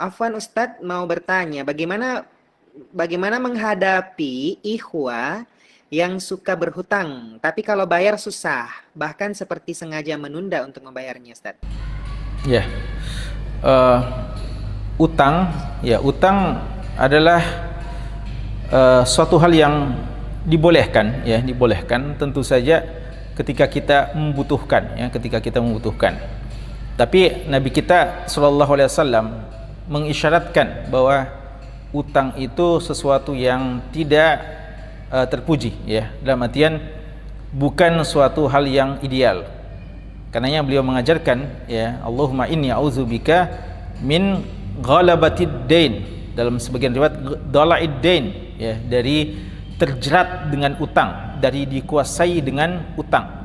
Afwan Ustadz mau bertanya, bagaimana menghadapi ikhwah yang suka berhutang, tapi kalau bayar susah, bahkan seperti sengaja menunda untuk membayarnya, Ustadz? Ya, eh, utang, utang adalah suatu hal yang dibolehkan, dibolehkan tentu saja ketika kita membutuhkan, ketika kita membutuhkan. Tapi Nabi kita Shallallahu Alaihi Wasallam mengisyaratkan bahwa utang itu sesuatu yang tidak terpuji, dalam artian bukan suatu hal yang ideal. Karenanya beliau mengajarkan, Allahumma inni a'udzubika min ghalabatid dain, dalam sebagian riwayat dhala'id dain, dari terjerat dengan utang, dari dikuasai dengan utang.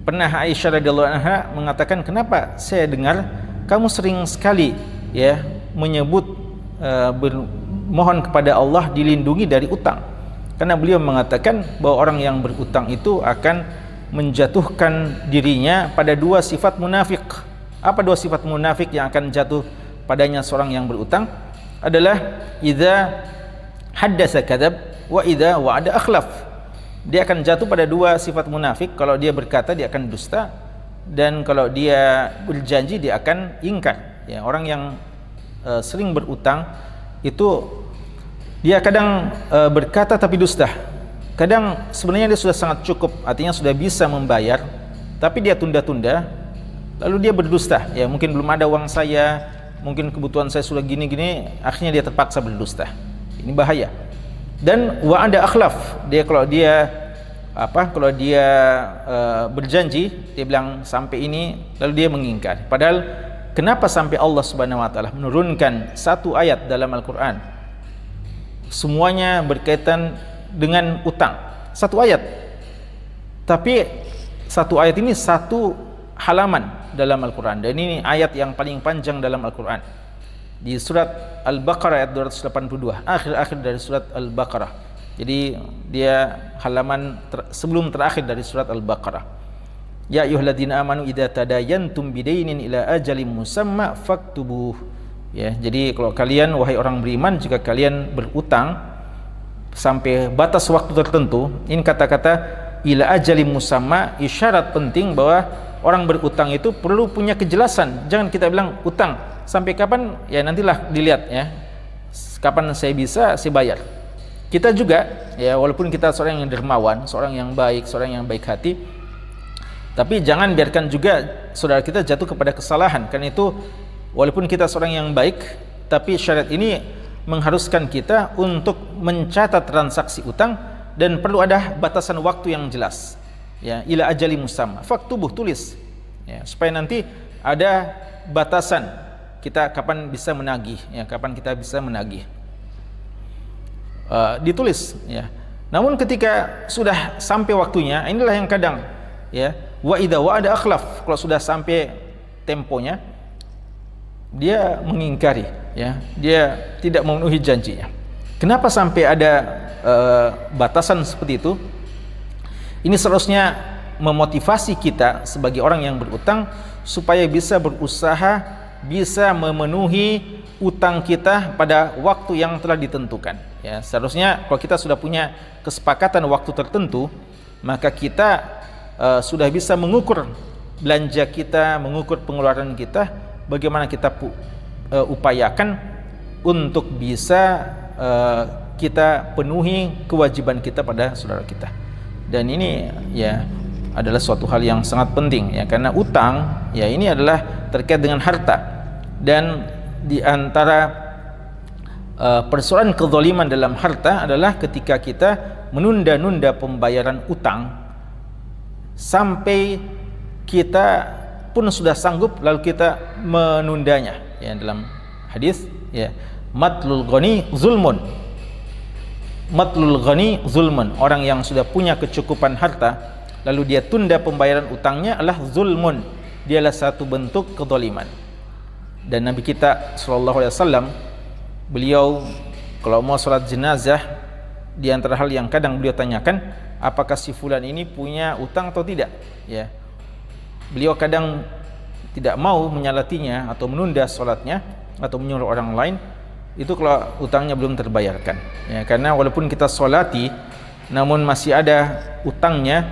Pernah Aisyah radhiyallahu anha mengatakan, kenapa saya dengar kamu sering sekali menyebut mohon kepada Allah dilindungi dari utang. Karena beliau mengatakan bahwa orang yang berutang itu akan menjatuhkan dirinya pada dua sifat munafik. Apa dua sifat munafik yang akan jatuh padanya seorang yang berutang? Adalah idza haddasa kadzab wa idza wa'ada akhlaf. Dia akan jatuh pada dua sifat munafik. Kalau dia berkata, dia akan dusta, dan kalau dia berjanji, dia akan ingkar. Orang yang sering berutang itu dia kadang berkata tapi dusta. Kadang sebenarnya dia sudah sangat cukup, artinya sudah bisa membayar, tapi dia tunda-tunda, lalu dia berdusta. Mungkin belum ada uang saya, mungkin kebutuhan saya sudah gini-gini, akhirnya dia terpaksa berdusta. Ini bahaya. Dan wa'ada akhlaf, kalau dia berjanji, dia bilang sampai ini, lalu dia mengingkar. Padahal kenapa sampai Allah Subhanahu wa taala menurunkan satu ayat dalam Al-Qur'an? Semuanya berkaitan dengan utang. Satu ayat. Tapi satu ayat ini satu halaman dalam Al-Qur'an. Dan ini ayat yang paling panjang dalam Al-Qur'an. Di surat Al-Baqarah ayat 282, akhir-akhir dari surat Al-Baqarah. Jadi dia halaman sebelum terakhir dari surat Al-Baqarah. Ya ayyuhalladzina amanu idza tadayantum bidainin ila ajalin musamma faktubuh. Jadi kalau kalian wahai orang beriman, jika kalian berutang sampai batas waktu tertentu, ini kata-kata ila ajalin musamma isyarat penting bahwa orang berutang itu perlu punya kejelasan. Jangan kita bilang utang sampai kapan, nantilah dilihat kapan saya bisa, saya bayar. Kita juga walaupun kita seorang yang dermawan, seorang yang baik, seorang yang baik hati, tapi jangan biarkan juga saudara kita jatuh kepada kesalahan. Karena itu walaupun kita seorang yang baik, tapi syariat ini mengharuskan kita untuk mencatat transaksi utang, dan perlu ada batasan waktu yang jelas. Ila ajali musamma faktubuh, tulis, supaya nanti ada batasan kita kapan bisa menagih, kapan kita bisa menagih. Ditulis, Namun ketika sudah sampai waktunya, inilah yang kadang wa idza wa'ada akhlaf, kalau sudah sampai temponya dia mengingkari, dia tidak memenuhi janjinya. Kenapa sampai ada batasan seperti itu? Ini seharusnya memotivasi kita sebagai orang yang berutang supaya bisa berusaha, bisa memenuhi utang kita pada waktu yang telah ditentukan. Seharusnya kalau kita sudah punya kesepakatan waktu tertentu, maka kita sudah bisa mengukur belanja kita, mengukur pengeluaran kita, bagaimana kita upayakan untuk bisa kita penuhi kewajiban kita pada saudara kita. Dan ini adalah suatu hal yang sangat penting, karena utang ini adalah terkait dengan harta. Dan di antara persoalan kezaliman dalam harta adalah ketika kita menunda-nunda pembayaran utang sampai kita pun sudah sanggup, lalu kita menundanya. Dalam hadis, matlul ghani zulmun, matlul ghani zulmun, orang yang sudah punya kecukupan harta lalu dia tunda pembayaran utangnya adalah zulmun, dialah satu bentuk kezaliman. Dan Nabi kita sallallahu alaihi wasallam, beliau kalau mau sholat jenazah, di antara hal yang kadang beliau tanyakan, apakah si fulan ini punya utang atau tidak. Beliau kadang tidak mau menyalatinya atau menunda sholatnya atau menyuruh orang lain, itu kalau utangnya belum terbayarkan, ya, karena walaupun kita solati namun masih ada utangnya,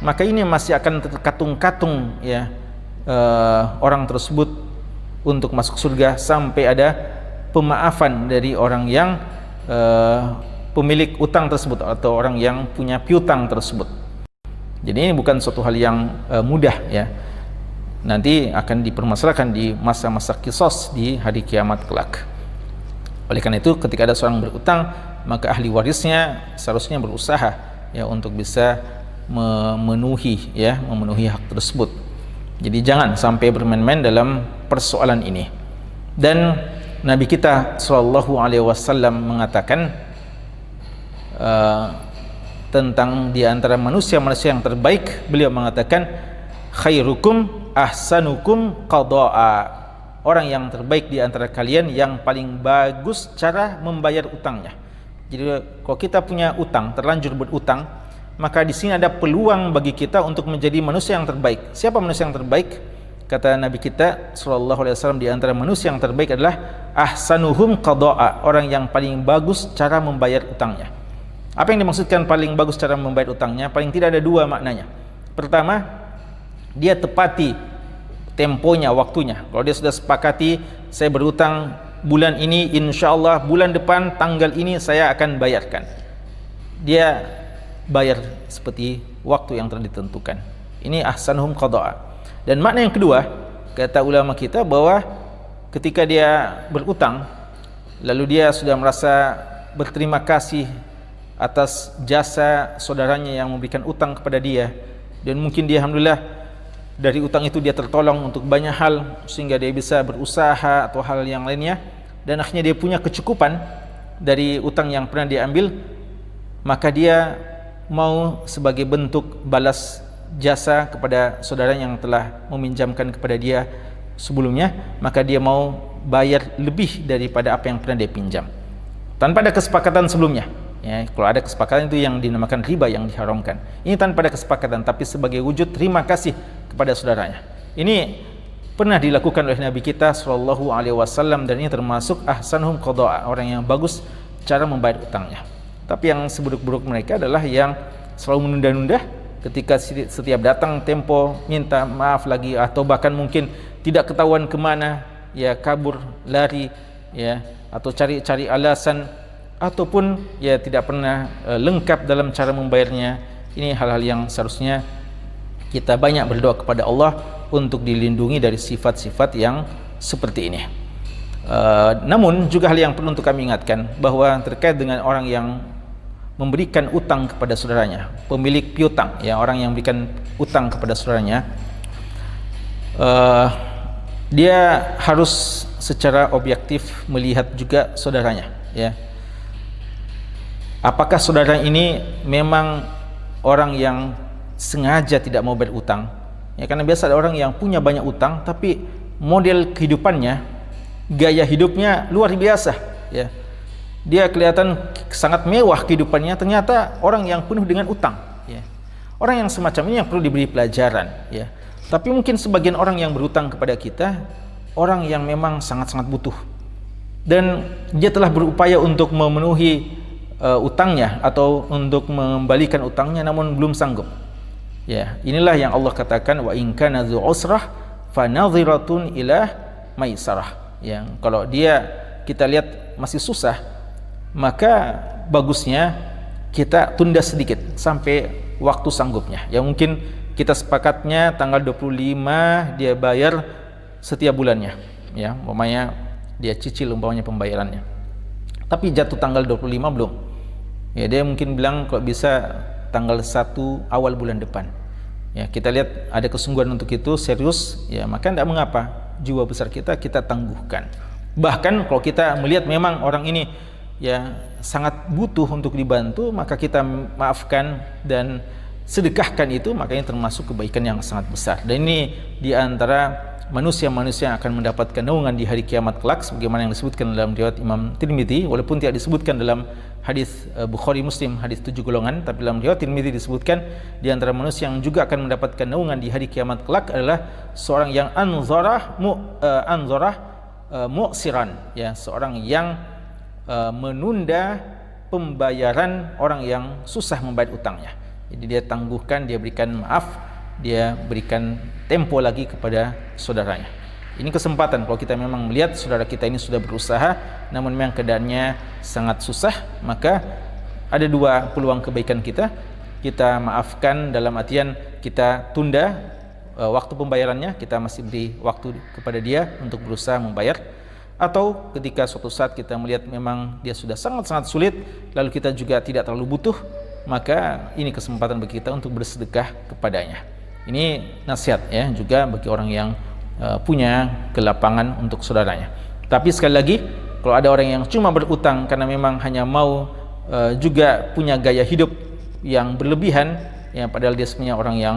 maka ini masih akan terkatung-katung, ya, orang tersebut untuk masuk surga sampai ada pemaafan dari orang yang pemilik utang tersebut atau orang yang punya piutang tersebut. Jadi ini bukan suatu hal yang mudah, ya. Nanti akan dipermasalahkan di masa-masa kisos di hari kiamat kelak. Oleh karena itu, ketika ada seorang berutang, maka ahli warisnya seharusnya berusaha, ya, untuk bisa memenuhi hak tersebut. Jadi jangan sampai bermain-main dalam persoalan ini. Dan Nabi kita Shallallahu Alaihi Wasallam mengatakan tentang di antara manusia-manusia yang terbaik, beliau mengatakan khairukum ahsanukum qada'a. Orang yang terbaik di antara kalian yang paling bagus cara membayar utangnya. Jadi kalau kita punya utang, terlanjur berutang, maka di sini ada peluang bagi kita untuk menjadi manusia yang terbaik. Siapa manusia yang terbaik? Kata Nabi kita sallallahu alaihi wasallam, di antara manusia yang terbaik adalah ahsanuhum qada'a, orang yang paling bagus cara membayar utangnya. Apa yang dimaksudkan paling bagus cara membayar utangnya? Paling tidak ada dua maknanya. Pertama, dia tepati temponya, waktunya. Kalau dia sudah sepakati, saya berutang bulan ini, insya Allah bulan depan tanggal ini saya akan bayarkan, dia bayar seperti waktu yang telah ditentukan. Ini ahsanuhum qada'a. Dan makna yang kedua, kata ulama kita, bahwa ketika dia berutang lalu dia sudah merasa berterima kasih atas jasa saudaranya yang memberikan utang kepada dia, dan mungkin dia alhamdulillah dari utang itu dia tertolong untuk banyak hal sehingga dia bisa berusaha atau hal yang lainnya, dan akhirnya dia punya kecukupan dari utang yang pernah dia ambil, maka dia mau sebagai bentuk balas jasa kepada saudara yang telah meminjamkan kepada dia sebelumnya, maka dia mau bayar lebih daripada apa yang pernah dia pinjam tanpa ada kesepakatan sebelumnya. Ya, kalau ada kesepakatan itu yang dinamakan riba, yang diharamkan. Ini tanpa ada kesepakatan, tapi sebagai wujud terima kasih kepada saudaranya. Ini pernah dilakukan oleh Nabi kita Shallallahu Alaihi Wasallam, dan ini termasuk ahsanuhum qada'a, orang yang bagus cara membayar utangnya. Tapi yang seburuk-buruk mereka adalah yang selalu menunda-nunda, ketika setiap datang tempo minta maaf lagi, atau bahkan mungkin tidak ketahuan kemana, ya, kabur, lari, ya, atau cari-cari alasan, ataupun ya tidak pernah lengkap dalam cara membayarnya. Ini hal-hal yang seharusnya kita banyak berdoa kepada Allah untuk dilindungi dari sifat-sifat yang seperti ini. Namun juga hal yang perlu untuk kami ingatkan, bahwa terkait dengan orang yang memberikan utang kepada saudaranya, pemilik piutang, ya, orang yang memberikan utang kepada saudaranya, dia harus secara objektif melihat juga saudaranya, ya. Apakah saudara ini memang orang yang sengaja tidak mau berutang? Ya, karena biasa ada orang yang punya banyak utang, tapi model kehidupannya, gaya hidupnya luar biasa, ya. Dia kelihatan sangat mewah kehidupannya, ternyata orang yang penuh dengan utang, ya. Orang yang semacam ini yang perlu diberi pelajaran, ya. Tapi mungkin sebagian orang yang berutang kepada kita, orang yang memang sangat-sangat butuh, dan dia telah berupaya untuk memenuhi utangnya atau untuk mengembalikan utangnya, namun belum sanggup. Ya, inilah yang Allah katakan, wa in kana dzu usrah fa nadhiratun ila maisarah. Ya, kalau dia kita lihat masih susah, maka bagusnya kita tunda sedikit sampai waktu sanggupnya. Ya, mungkin kita sepakatnya tanggal 25 dia bayar setiap bulannya. Ya, umpamanya dia cicil umpamanya pembayarannya. Tapi jatuh tanggal 25 belum. Ya, dia mungkin bilang kalau bisa tanggal 1 awal bulan depan. Ya, kita lihat ada kesungguhan untuk itu, serius, ya, maka tidak mengapa jiwa besar kita tangguhkan. Bahkan kalau kita melihat memang orang ini, ya, sangat butuh untuk dibantu, maka kita maafkan dan sedekahkan itu, makanya termasuk kebaikan yang sangat besar. Dan ini di antara manusia-manusia yang akan mendapatkan naungan di hari kiamat kelak, sebagaimana yang disebutkan dalam riwayat Imam Tirmidzi, walaupun tidak disebutkan dalam hadis Bukhari Muslim, hadis 7 golongan, tapi dalam riwayat Tirmidzi disebutkan di antara manusia yang juga akan mendapatkan naungan di hari kiamat kelak adalah seorang yang anzarah mu'siran, ya, seorang yang menunda pembayaran orang yang susah membayar utangnya. Jadi dia tangguhkan, dia berikan maaf, dia berikan tempo lagi kepada saudaranya. Ini kesempatan kalau kita memang melihat saudara kita ini sudah berusaha namun memang keadaannya sangat susah, maka ada dua peluang kebaikan kita. Kita maafkan dalam artian kita tunda waktu pembayarannya, kita masih beri waktu kepada dia untuk berusaha membayar. Atau ketika suatu saat kita melihat memang dia sudah sangat-sangat sulit, lalu kita juga tidak terlalu butuh, maka ini kesempatan bagi kita untuk bersedekah kepadanya. Ini nasihat ya juga bagi orang yang punya kelapangan untuk saudaranya. Tapi sekali lagi, kalau ada orang yang cuma berutang karena memang hanya mau juga punya gaya hidup yang berlebihan, ya, padahal dia sebenarnya orang yang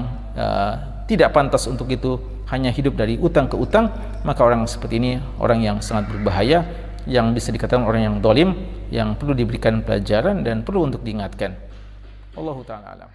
tidak pantas untuk itu, hanya hidup dari utang ke utang, maka orang seperti ini orang yang sangat berbahaya, yang bisa dikatakan orang yang zalim, yang perlu diberikan pelajaran dan perlu untuk diingatkan. Wallahu ta'ala alam.